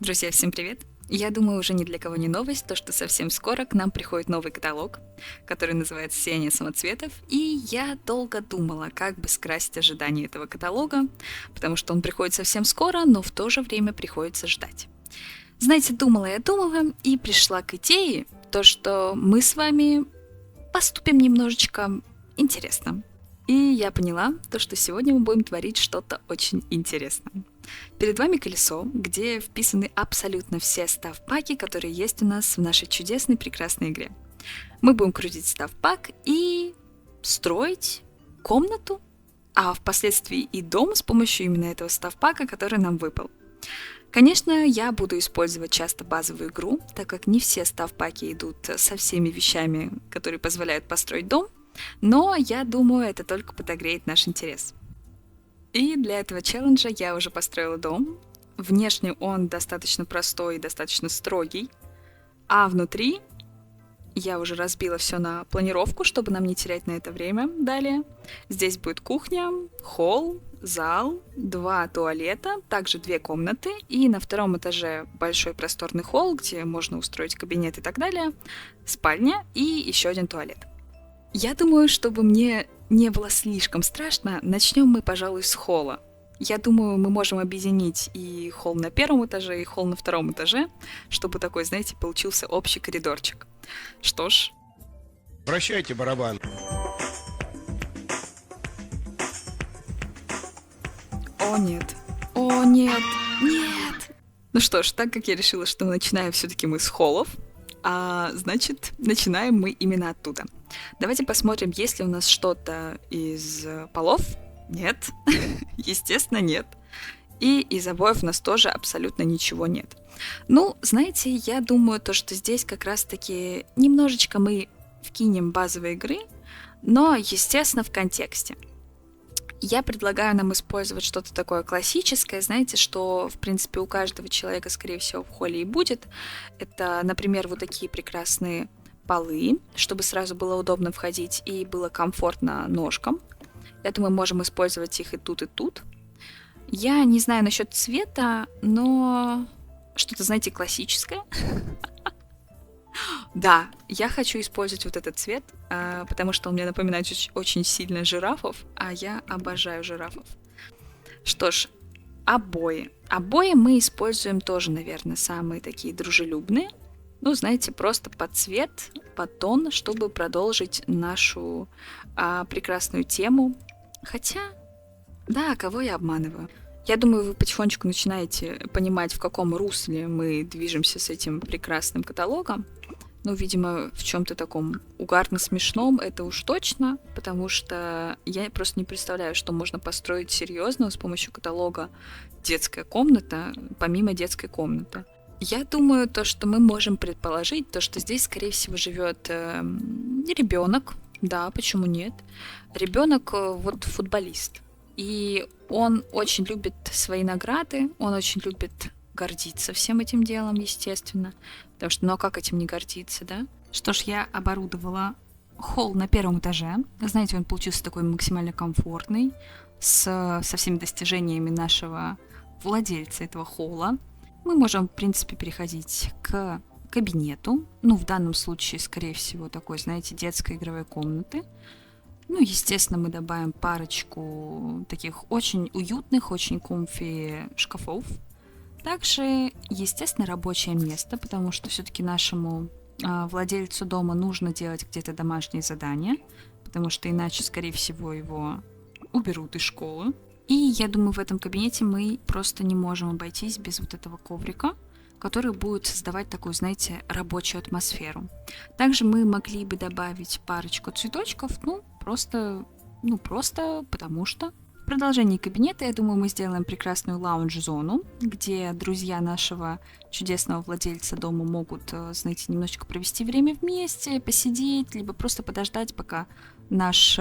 Друзья, всем привет! Я думаю, уже ни для кого не новость, то, что совсем скоро к нам приходит новый каталог, который называется «Сияние самоцветов», и я долго думала, как бы скрасить ожидания этого каталога, потому что он приходит совсем скоро, но в то же время приходится ждать. Знаете, думала я думала и пришла к идее, то, что мы с вами поступим немножечко интересно. И я поняла, то, что сегодня мы будем творить что-то очень интересное. Перед вами колесо, где вписаны абсолютно все став-паки, которые есть у нас в нашей чудесной, прекрасной игре. Мы будем крутить став-пак и строить комнату, а впоследствии и дом с помощью именно этого став-пака, который нам выпал. Конечно, я буду использовать часто базовую игру, так как не все став-паки идут со всеми вещами, которые позволяют построить дом, но я думаю, это только подогреет наш интерес. И для этого челленджа я уже построила дом. Внешне он достаточно простой и достаточно строгий, а внутри я уже разбила все на планировку, чтобы нам не терять на это время далее. Здесь будет кухня, холл, зал, 2 туалета, также 2 комнаты, и на втором этаже большой просторный холл, где можно устроить кабинет и так далее, спальня и еще один туалет. Я думаю, чтобы мне не было слишком страшно, начнем мы, пожалуй, с холла. Я думаю, мы можем объединить и холл на первом этаже, и холл на втором этаже, чтобы такой, знаете, получился общий коридорчик. Что ж, Прощайте, барабан. о нет, о нет, нет! Ну что ж, так как я решила, что начинаем все-таки мы с холлов, значит, начинаем мы именно оттуда. Давайте посмотрим, есть ли у нас что-то из полов. Нет, естественно, нет. И из обоев у нас тоже абсолютно ничего нет. Ну, знаете, я думаю, то, что здесь как раз-таки немножечко мы вкинем базовой игры, но, естественно, в контексте. Я предлагаю нам использовать что-то такое классическое, знаете, что, в принципе, у каждого человека, скорее всего, в холле и будет. Это, например, вот такие прекрасные полы, чтобы сразу было удобно входить и было комфортно ножкам. Я думаю, можем использовать их и тут, и тут. Я не знаю насчет цвета, но что-то, знаете, классическое. Да, я хочу использовать вот этот цвет, потому что он мне напоминает очень сильно жирафов, а я обожаю жирафов. Что ж, обои. Обои мы используем тоже, наверное, самые такие дружелюбные. Ну, знаете, просто под цвет, под тон, чтобы продолжить нашу прекрасную тему. Хотя, да, кого я обманываю? Я думаю, вы потихонечку начинаете понимать, в каком русле мы движемся с этим прекрасным каталогом. Ну, видимо, в чем-то таком угарно-смешном, это уж точно, потому что я просто не представляю, что можно построить серьезно с помощью каталога «Детская комната», помимо детской комнаты. Я думаю, то, что мы можем предположить, то, что здесь, скорее всего, живет ребенок. Да, почему нет? Ребенок вот футболист. И он очень любит свои награды, он очень любит гордиться всем этим делом, естественно. Потому что, ну а как этим не гордиться, да? Что ж, я оборудовала холл на первом этаже. Знаете, он получился такой максимально комфортный, со всеми достижениями нашего владельца этого холла. Мы можем, в принципе, переходить к кабинету. Ну, в данном случае, скорее всего, такой, знаете, детской игровой комнаты. Ну, естественно, мы добавим парочку таких очень уютных, очень комфи шкафов. Также, естественно, рабочее место, потому что все-таки нашему владельцу дома нужно делать где-то домашние задания, потому что иначе, скорее всего, его уберут из школы. И я думаю, в этом кабинете мы просто не можем обойтись без вот этого коврика, который будет создавать такую, знаете, рабочую атмосферу. Также мы могли бы добавить парочку цветочков, просто потому что. В продолжении кабинета, я думаю, мы сделаем прекрасную лаунж-зону, где друзья нашего чудесного владельца дома могут, знаете, немножечко провести время вместе, посидеть, либо просто подождать, пока наш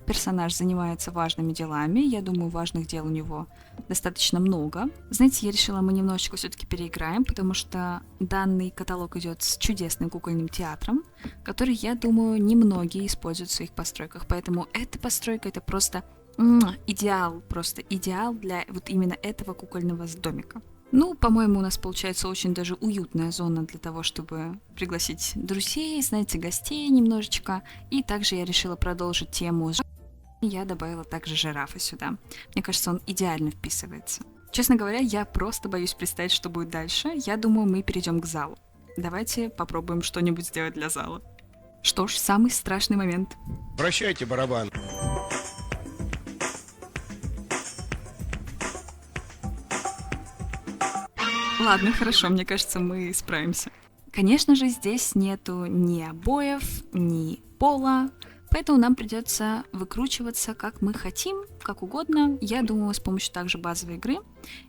персонаж занимается важными делами. Я думаю, важных дел у него достаточно много. Знаете, я решила, мы немножечко все-таки переиграем, потому что данный каталог идет с чудесным кукольным театром, который, я думаю, немногие используют в своих постройках. Поэтому эта постройка — это просто идеал для вот именно этого кукольного домика. Ну, по-моему, у нас получается очень даже уютная зона для того, чтобы пригласить друзей, знаете, гостей немножечко. И также я решила продолжить тему. Я добавила также жирафа сюда. Мне кажется, он идеально вписывается. Честно говоря, я просто боюсь представить, что будет дальше. Я думаю, мы перейдем к залу. Давайте попробуем что-нибудь сделать для зала. Что ж, самый страшный момент. Прощайте, барабан. Ладно, хорошо, мне кажется, мы справимся. Конечно же, здесь нету ни обоев, ни пола, поэтому нам придется выкручиваться, как мы хотим, как угодно. Я думаю, с помощью также базовой игры.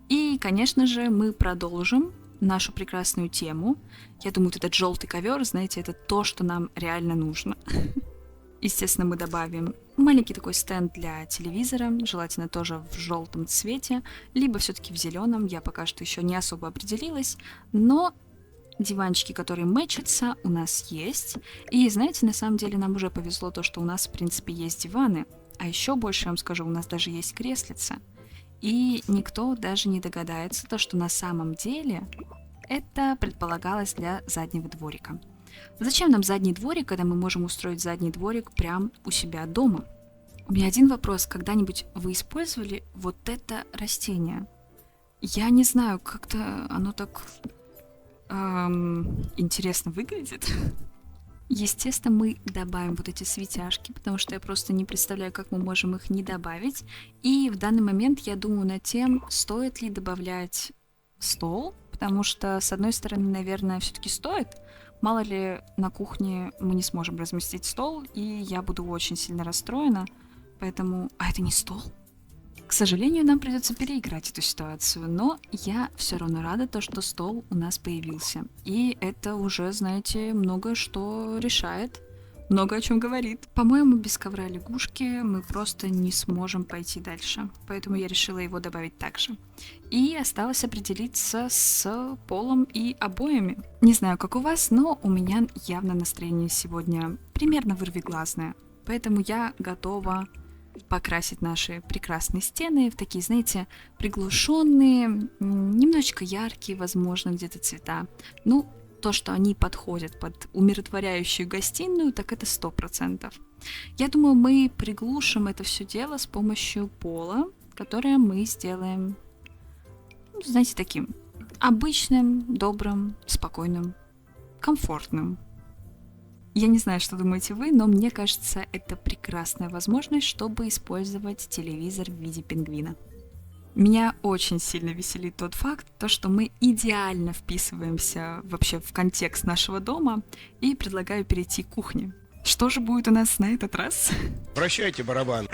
И, конечно же, мы продолжим нашу прекрасную тему. Я думаю, вот этот желтый ковер, знаете, это то, что нам реально нужно. Естественно, мы добавим маленький такой стенд для телевизора, желательно тоже в желтом цвете, либо все-таки в зеленом. Я пока что еще не особо определилась, но диванчики, которые мэчатся, у нас есть. И знаете, на самом деле нам уже повезло то, что у нас, в принципе, есть диваны. А еще больше, я вам скажу, у нас даже есть креслица. И никто даже не догадается, то, что на самом деле это предполагалось для заднего дворика. Зачем нам задний дворик, когда мы можем устроить задний дворик прямо у себя дома? У меня один вопрос. Когда-нибудь вы использовали вот это растение? Я не знаю, как-то оно так интересно выглядит. Естественно, мы добавим вот эти светяшки, потому что я просто не представляю, как мы можем их не добавить. И в данный момент я думаю над тем, стоит ли добавлять стол, потому что, с одной стороны, наверное, все-таки стоит. Мало ли, на кухне мы не сможем разместить стол, и я буду очень сильно расстроена. Поэтому... А это не стол? К сожалению, нам придется переиграть эту ситуацию, но я все равно рада, то, что стол у нас появился. И это уже, знаете, много что решает, много о чем говорит. По-моему, без ковра лягушки мы просто не сможем пойти дальше, поэтому я решила его добавить также. И осталось определиться с полом и обоями. Не знаю, как у вас, но у меня явно настроение сегодня примерно вырвиглазное, поэтому я готова покрасить наши прекрасные стены в такие, знаете, приглушенные, немножечко яркие, возможно, где-то цвета. Ну, то, что они подходят под умиротворяющую гостиную, так это 100%. Я думаю, мы приглушим это все дело с помощью пола, которое мы сделаем, ну, знаете, таким обычным, добрым, спокойным, комфортным. Я не знаю, что думаете вы, но мне кажется, это прекрасная возможность, чтобы использовать телевизор в виде пингвина. Меня очень сильно веселит тот факт, то, что мы идеально вписываемся вообще в контекст нашего дома, и предлагаю перейти к кухне. Что же будет у нас на этот раз? Прощайте, барабан.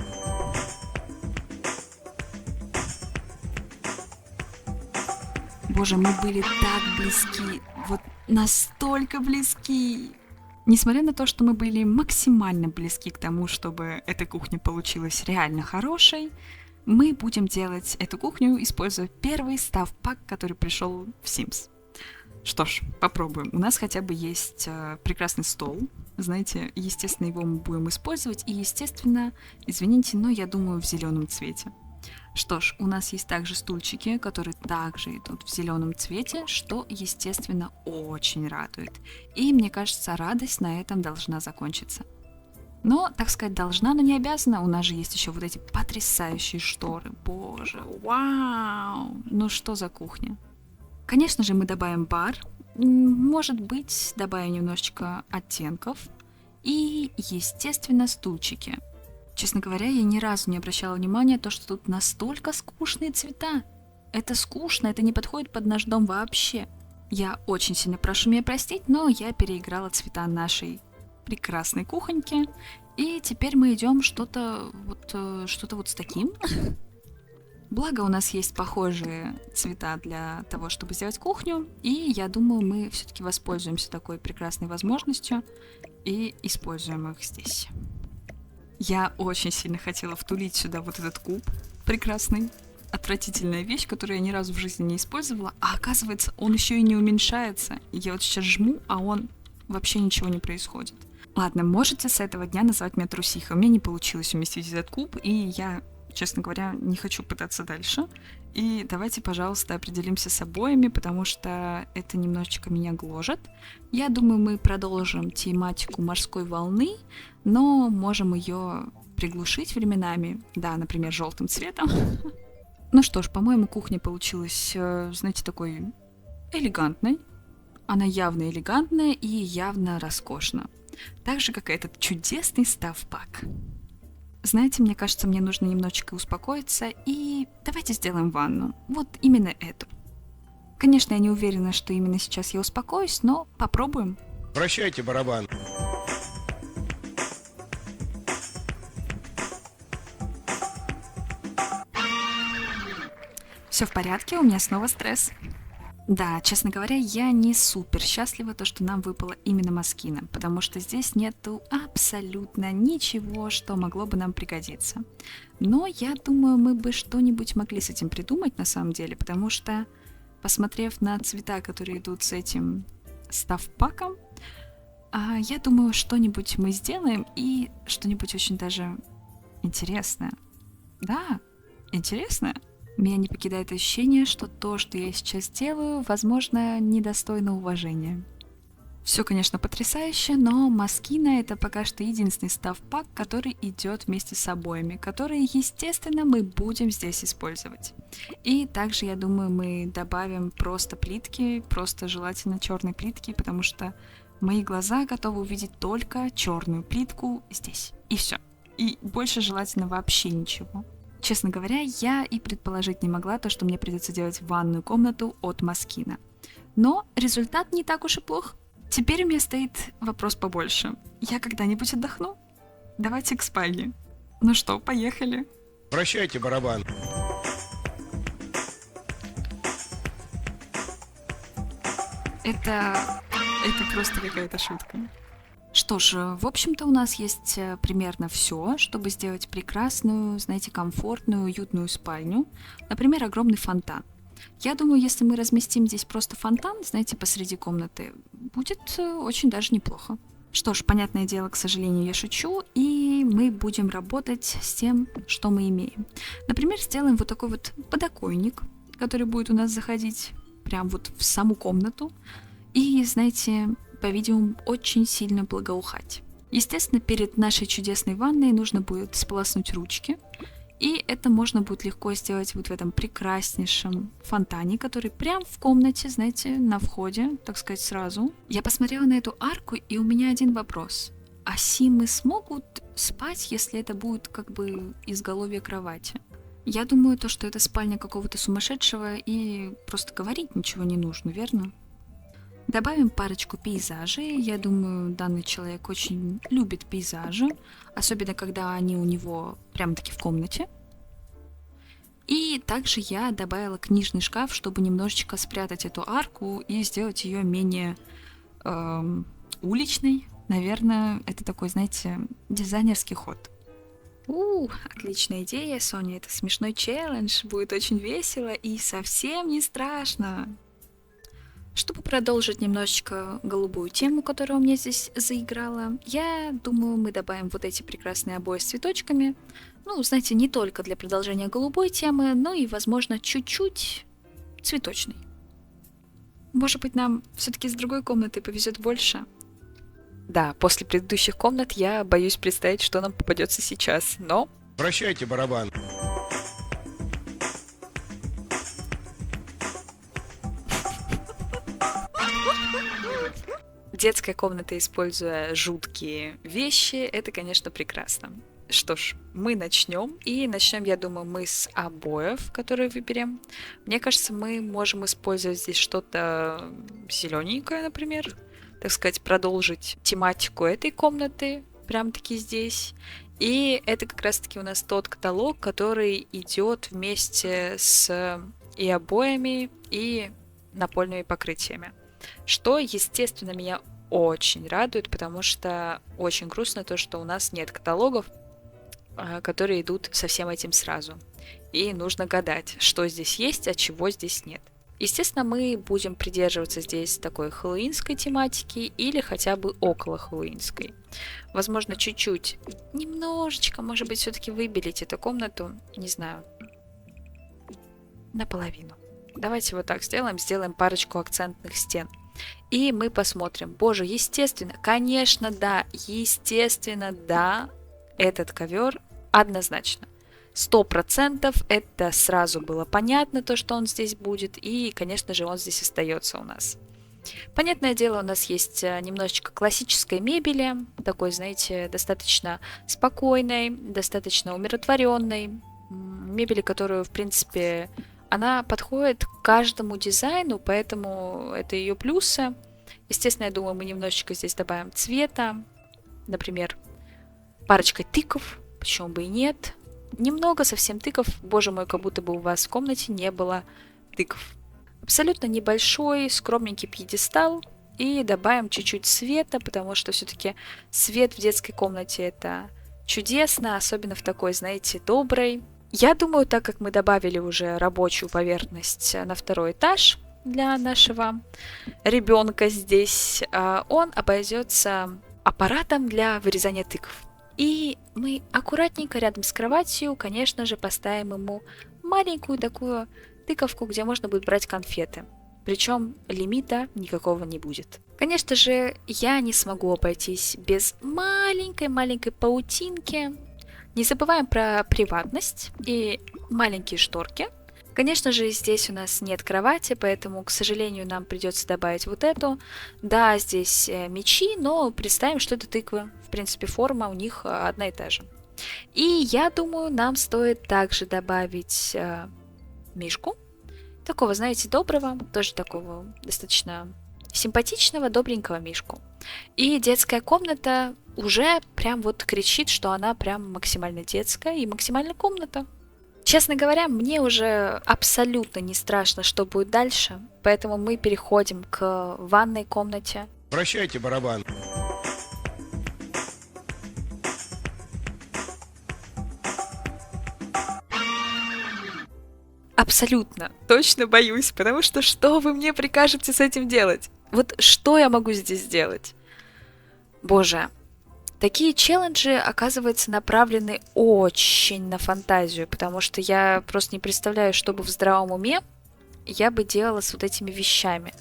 Боже, мы были так близки, вот настолько близки. Несмотря на то, что мы были максимально близки к тому, чтобы эта кухня получилась реально хорошей, мы будем делать эту кухню, используя первый став-пак, который пришел в Sims. Что ж, попробуем. У нас хотя бы есть прекрасный стол. Знаете, естественно, его мы будем использовать. И, естественно, извините, но я думаю, в зеленом цвете. Что ж, у нас есть также стульчики, которые также идут в зеленом цвете, что, естественно, очень радует. И, мне кажется, радость на этом должна закончиться. Но, так сказать, должна, но не обязана. У нас же есть еще вот эти потрясающие шторы. Боже, вау! Ну что за кухня? Конечно же, мы добавим бар. Может быть, добавим немножечко оттенков. И, естественно, стульчики. Честно говоря, я ни разу не обращала внимания на то, что тут настолько скучные цвета. Это скучно, это не подходит под наш дом вообще. Я очень сильно прошу меня простить, но я переиграла цвета нашей прекрасной кухоньки. И теперь мы идем что-то вот с таким. Благо у нас есть похожие цвета для того, чтобы сделать кухню. И я думаю, мы все-таки воспользуемся такой прекрасной возможностью и используем их здесь. Я очень сильно хотела втулить сюда вот этот куб прекрасный. Отвратительная вещь, которую я ни разу в жизни не использовала. А оказывается, он еще и не уменьшается. Я вот сейчас жму, а он вообще ничего не происходит. Ладно, можете с этого дня называть меня трусихой. У меня не получилось уместить этот куб, и я честно говоря, не хочу пытаться дальше. И давайте, пожалуйста, определимся с обоями, потому что это немножечко меня гложет. Я думаю, мы продолжим тематику морской волны, но можем ее приглушить временами. Да, например, желтым цветом. Ну что ж, по-моему, кухня получилась, знаете, такой элегантной. Она явно элегантная и явно роскошна. Так же, как и этот чудесный став-пак. Знаете, мне кажется, мне нужно немножечко успокоиться, и давайте сделаем ванну. Вот именно эту. Конечно, я не уверена, что именно сейчас я успокоюсь, но попробуем. Прощайте, барабан. Все в порядке, у меня снова стресс. Да, честно говоря, я не супер счастлива, то, что нам выпала именно Москина, потому что здесь нету абсолютно ничего, что могло бы нам пригодиться. Но я думаю, мы бы что-нибудь могли с этим придумать на самом деле, потому что, посмотрев на цвета, которые идут с этим став-паком, я думаю, что-нибудь мы сделаем и что-нибудь очень даже интересное. Да, интересное. Меня не покидает ощущение, что то, что я сейчас делаю, возможно, недостойно уважения. Все, конечно, потрясающе, но Москина — это пока что единственный став-пак, который идет вместе с обоями, которые, естественно, мы будем здесь использовать. И также, я думаю, мы добавим просто плитки, просто желательно черные плитки, потому что мои глаза готовы увидеть только черную плитку здесь. И все. И больше желательно вообще ничего. Честно говоря, я и предположить не могла то, что мне придется делать ванную комнату от Москина. Но результат не так уж и плох. Теперь у меня стоит вопрос побольше. Я когда-нибудь отдохну? Давайте к спальне. Ну что, поехали. Прощайте, барабан. Это просто какая-то шутка. Что ж, в общем-то у нас есть примерно все, чтобы сделать прекрасную, знаете, комфортную, уютную спальню. Например, огромный фонтан. Я думаю, если мы разместим здесь просто фонтан, знаете, посреди комнаты, будет очень даже неплохо. Что ж, понятное дело, к сожалению, я шучу, и мы будем работать с тем, что мы имеем. Например, сделаем вот такой вот подоконник, который будет у нас заходить прям вот в саму комнату. И, знаете, по-видимому, очень сильно благоухать. Естественно, перед нашей чудесной ванной нужно будет сполоснуть ручки, и это можно будет легко сделать вот в этом прекраснейшем фонтане, который прям в комнате, знаете, на входе, так сказать, сразу. Я посмотрела на эту арку, и у меня один вопрос. А симы смогут спать, если это будет как бы изголовье кровати? Я думаю, то, что это спальня какого-то сумасшедшего, и просто говорить ничего не нужно, верно? Добавим парочку пейзажей. Я думаю, данный человек очень любит пейзажи, особенно когда они у него прямо-таки в комнате. И также я добавила книжный шкаф, чтобы немножечко спрятать эту арку и сделать ее менее уличной. Наверное, это такой, знаете, дизайнерский ход. Отличная идея, Соня. Это смешной челлендж. Будет очень весело и совсем не страшно. Чтобы продолжить немножечко голубую тему, которая у меня здесь заиграла, я думаю, мы добавим вот эти прекрасные обои с цветочками. Ну, знаете, не только для продолжения голубой темы, но и, возможно, чуть-чуть цветочной. Может быть, нам все-таки с другой комнатой повезет больше? Да, после предыдущих комнат я боюсь представить, что нам попадется сейчас, но... Прощайте, барабан. Детская комната, используя жуткие вещи, это, конечно, прекрасно. Что ж, мы начнем. И начнем, я думаю, мы с обоев, которые выберем. Мне кажется, мы можем использовать здесь что-то зелененькое, например. Так сказать, продолжить тематику этой комнаты, прям-таки здесь. И это как раз-таки у нас тот каталог, который идет вместе с и обоями, и напольными покрытиями. Что, естественно, меня очень радует, потому что очень грустно то, что у нас нет каталогов, которые идут со всем этим сразу. И нужно гадать, что здесь есть, а чего здесь нет. Естественно, мы будем придерживаться здесь такой хэллоуинской тематики или хотя бы около хэллоуинской. Возможно, чуть-чуть, немножечко, может быть, все-таки выбелить эту комнату, не знаю, наполовину. Давайте вот так сделаем парочку акцентных стен. И мы посмотрим. Боже, естественно, конечно, да, этот ковер однозначно. 100% это сразу было понятно, то, что он здесь будет, и, конечно же, он здесь остается у нас. Понятное дело, у нас есть немножечко классической мебели, такой, знаете, достаточно спокойной, достаточно умиротворенной, мебели, которую, в принципе, она подходит к каждому дизайну, поэтому это ее плюсы. Естественно, я думаю, мы немножечко здесь добавим цвета, например, парочкой тыков, почему бы и нет. Немного совсем тыков, боже мой, как будто бы у вас в комнате не было тыков. Абсолютно небольшой, скромненький пьедестал. И добавим чуть-чуть света, потому что все-таки свет в детской комнате это чудесно, особенно в такой, знаете, доброй. Я думаю, так как мы добавили уже рабочую поверхность на второй этаж для нашего ребенка здесь, он обойдется аппаратом для вырезания тыкв. И мы аккуратненько рядом с кроватью, конечно же, поставим ему маленькую такую тыковку, где можно будет брать конфеты. Причем лимита никакого не будет. Конечно же, я не смогу обойтись без маленькой-маленькой паутинки. Не забываем про приватность и маленькие шторки. Конечно же, здесь у нас нет кровати, поэтому, к сожалению, нам придется добавить вот эту. Да, здесь мечи, но представим, что это тыквы. В принципе, форма у них одна и та же. И я думаю, нам стоит также добавить мишку. Такого, знаете, доброго, тоже такого достаточно симпатичного, добренького мишку. И детская комната уже прям вот кричит, что она прям максимально детская и максимально комната. Честно говоря, мне уже абсолютно не страшно, что будет дальше, поэтому мы переходим к ванной комнате. Прощайте, барабан. Абсолютно, точно боюсь, потому что вы мне прикажете с этим делать? Вот что я могу здесь сделать? Боже, такие челленджи, оказывается, направлены очень на фантазию, потому что я просто не представляю, что бы в здравом уме я бы делала с вот этими вещами.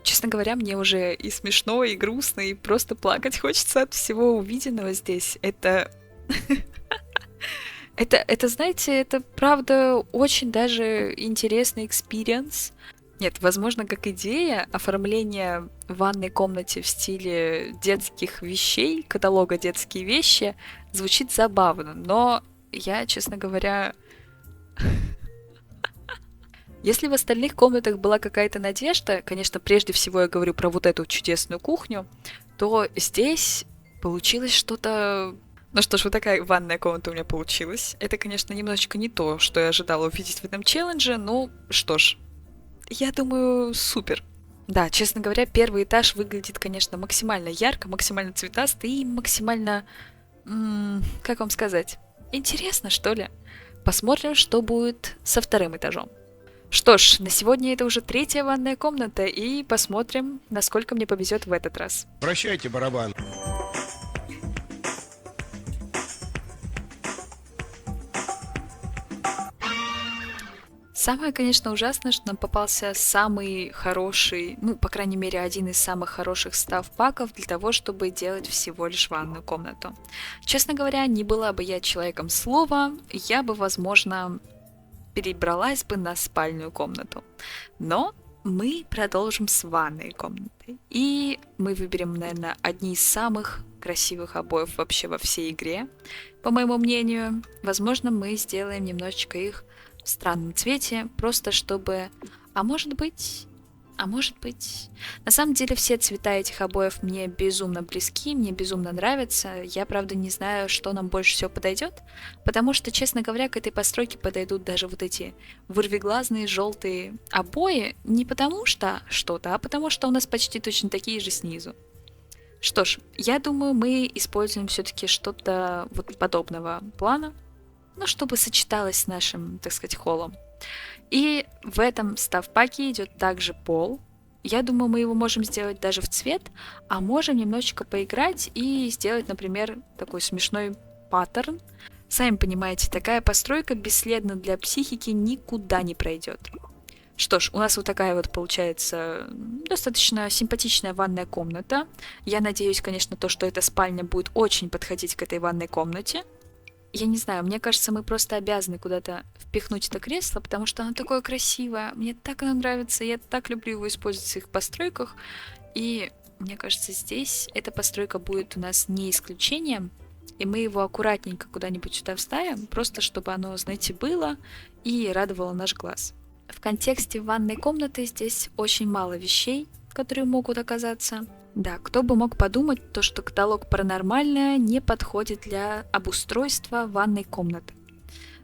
Честно говоря, мне уже и смешно, и грустно, и просто плакать хочется от всего увиденного здесь. Это, знаете, это правда очень даже интересный экспириенс. Нет, возможно, как идея оформления в ванной комнате в стиле детских вещей, каталога «Детские вещи» звучит забавно, но я, честно говоря... Если в остальных комнатах была какая-то надежда, конечно, прежде всего я говорю про вот эту чудесную кухню, то здесь получилось что-то... Ну что ж, вот такая ванная комната у меня получилась. Это, конечно, немножечко не то, что я ожидала увидеть в этом челлендже, но что ж, я думаю, супер. Да, честно говоря, первый этаж выглядит, конечно, максимально ярко, максимально цветасто и максимально... как вам сказать? Интересно, что ли? Посмотрим, что будет со вторым этажом. Что ж, на сегодня это уже третья ванная комната, и посмотрим, насколько мне повезет в этот раз. Прощайте, барабан. Самое, конечно, ужасное, что нам попался самый хороший, ну, по крайней мере, один из самых хороших став-паков для того, чтобы делать всего лишь ванную комнату. Честно говоря, не была бы я человеком слова, я бы, возможно, перебралась бы на спальную комнату. Но мы продолжим с ванной комнатой. И мы выберем, наверное, одни из самых красивых обоев вообще во всей игре, по моему мнению. Возможно, мы сделаем немножечко их в странном цвете, просто чтобы... А может быть... На самом деле все цвета этих обоев мне безумно близки, мне безумно нравятся. Я, правда, не знаю, что нам больше всего подойдет, потому что, честно говоря, к этой постройке подойдут даже вот эти вырвиглазные желтые обои, не потому что что-то, а потому что у нас почти точно такие же снизу. Что ж, я думаю, мы используем все-таки что-то вот подобного плана. ну, чтобы сочеталось с нашим, так сказать, холлом. И в этом став-паке идет также пол. Я думаю, мы его можем сделать даже в цвет, а можем немножечко поиграть и сделать, например, такой смешной паттерн. Сами понимаете, такая постройка бесследно для психики никуда не пройдет. Что ж, у нас вот такая вот получается достаточно симпатичная ванная комната. Я надеюсь, конечно, то, что эта спальня будет очень подходить к этой ванной комнате. Я не знаю, мне кажется, мы просто обязаны куда-то впихнуть это кресло, потому что оно такое красивое. Мне так оно нравится, я так люблю его использовать в своих постройках. И мне кажется, здесь эта постройка будет у нас не исключением. И мы его аккуратненько куда-нибудь сюда вставим, просто чтобы оно, знаете, было и радовало наш глаз. В контексте ванной комнаты здесь очень мало вещей, которые могут оказаться. Да, кто бы мог подумать, то, что каталог «Паранормальное» не подходит для обустройства ванной комнаты.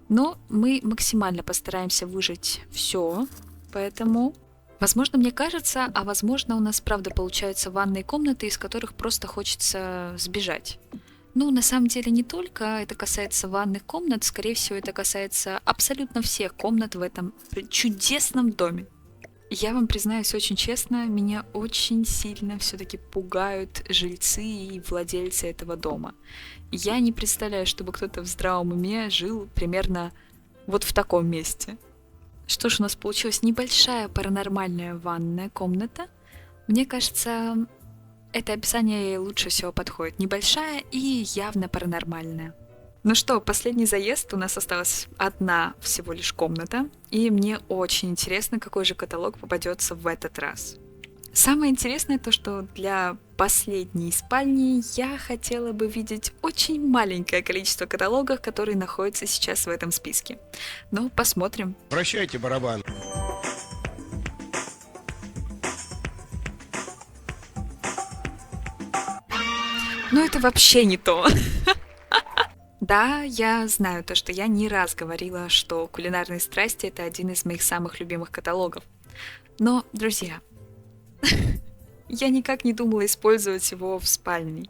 Но мы максимально постараемся выжать все, поэтому, возможно, мне кажется, а возможно, у нас правда получаются ванные комнаты, из которых просто хочется сбежать. Ну, на самом деле не только это касается ванных комнат, скорее всего, это касается абсолютно всех комнат в этом чудесном доме. Я вам признаюсь очень честно, меня очень сильно все-таки пугают жильцы и владельцы этого дома. Я не представляю, чтобы кто-то в здравом уме жил примерно вот в таком месте. Что ж, у нас получилась небольшая паранормальная ванная комната. Мне кажется, это описание ей лучше всего подходит. Небольшая и явно паранормальная. Ну что, последний заезд, у нас осталась одна всего лишь комната, и мне очень интересно, какой же каталог попадется в этот раз. Самое интересное то, что для последней спальни я хотела бы видеть очень маленькое количество каталогов, которые находятся сейчас в этом списке. Но посмотрим. Прощайте, барабан. Но это вообще не то. Да, я знаю то, что я не раз говорила, что «Кулинарные страсти» — это один из моих самых любимых каталогов. Но, друзья, я никак не думала использовать его в спальне.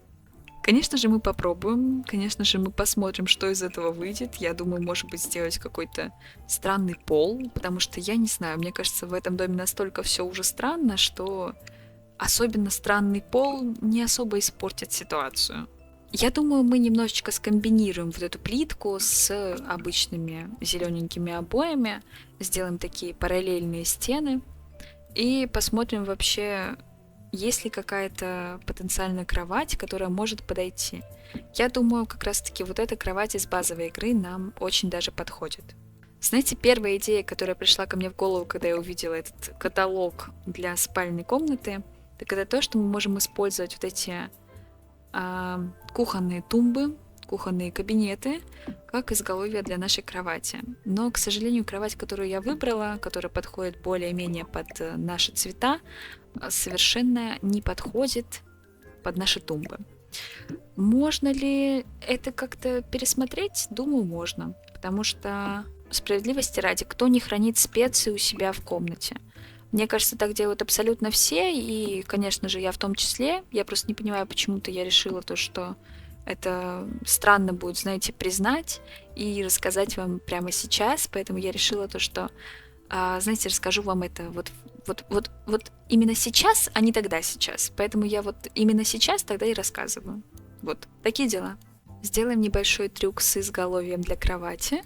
Конечно же, мы попробуем, конечно же, мы посмотрим, что из этого выйдет. Я думаю, может быть, сделать какой-то странный пол, потому что, я не знаю, мне кажется, в этом доме настолько все уже странно, что особенно странный пол не особо испортит ситуацию. Я думаю, мы немножечко скомбинируем вот эту плитку с обычными зелененькими обоями, сделаем такие параллельные стены и посмотрим вообще, есть ли какая-то потенциальная кровать, которая может подойти. Я думаю, как раз-таки вот эта кровать из базовой игры нам очень даже подходит. Знаете, первая идея, которая пришла ко мне в голову, когда я увидела этот каталог для спальной комнаты, так это то, что мы можем использовать вот эти кухонные тумбы, кухонные кабинеты, как изголовье для нашей кровати. Но, к сожалению, кровать, которую я выбрала, которая подходит более-менее под наши цвета, совершенно не подходит под наши тумбы. Можно ли это как-то пересмотреть? Думаю, можно. Потому что, справедливости ради, кто не хранит специи у себя в комнате? Мне кажется, так делают абсолютно все, и, конечно же, я в том числе. Я просто не понимаю, почему-то я решила то, что это странно будет, знаете, признать и рассказать вам прямо сейчас, поэтому я решила то, что, знаете, расскажу вам это вот именно сейчас, а не тогда сейчас. Поэтому я вот именно сейчас тогда и рассказываю. Вот, такие дела. Сделаем небольшой трюк с изголовьем для кровати.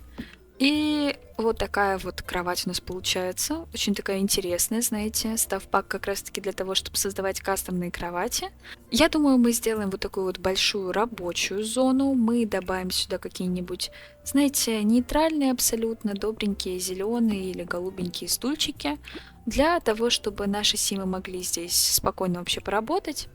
И вот такая вот кровать у нас получается. Очень такая интересная, знаете. Став-пак как раз-таки для того, чтобы создавать кастомные кровати. Я думаю, мы сделаем вот такую вот большую рабочую зону. Мы добавим сюда какие-нибудь, знаете, нейтральные абсолютно, добренькие зеленые или голубенькие стульчики. Для того, чтобы наши симы могли здесь спокойно вообще поработать.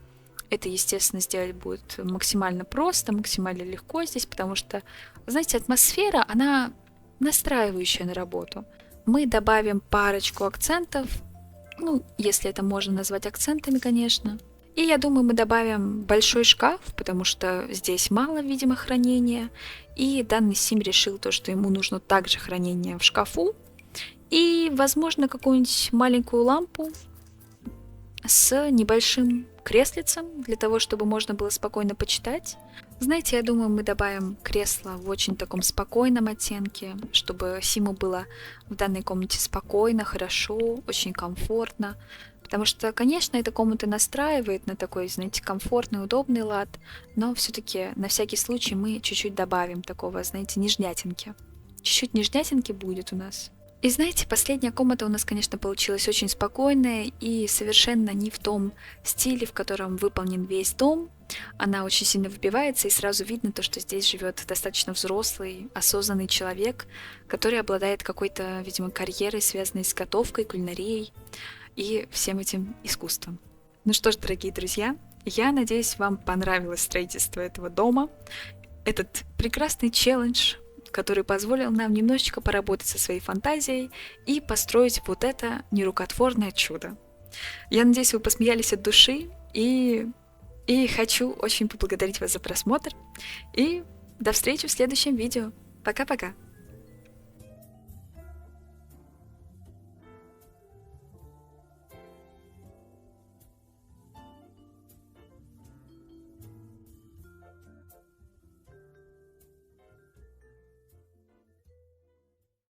Это, естественно, сделать будет максимально просто, максимально легко здесь, потому что, знаете, атмосфера, она настраивающая на работу. Мы добавим парочку акцентов, ну, если это можно назвать акцентами, конечно. И я думаю, мы добавим большой шкаф, потому что здесь мало, видимо, хранения. И данный сим решил то, что ему нужно также хранение в шкафу. И, возможно, какую-нибудь маленькую лампу. с небольшим креслицем, для того, чтобы можно было спокойно почитать. Знаете, я думаю, мы добавим кресло в очень таком спокойном оттенке, чтобы Симу было в данной комнате спокойно, хорошо, очень комфортно. Потому что, конечно, эта комната настраивает на такой, знаете, комфортный, удобный лад, но все-таки на всякий случай мы чуть-чуть добавим такого, знаете, нежнятинки. Чуть-чуть нежнятинки будет у нас. И знаете, последняя комната у нас, конечно, получилась очень спокойная и совершенно не в том стиле, в котором выполнен весь дом. Она очень сильно выбивается, и сразу видно то, что здесь живет достаточно взрослый, осознанный человек, который обладает какой-то, видимо, карьерой, связанной с готовкой, кулинарией и всем этим искусством. Ну что ж, дорогие друзья, я надеюсь, вам понравилось строительство этого дома, этот прекрасный челлендж, который позволил нам немножечко поработать со своей фантазией и построить вот это нерукотворное чудо. Я надеюсь, вы посмеялись от души, и хочу очень поблагодарить вас за просмотр, и до встречи в следующем видео. Пока-пока!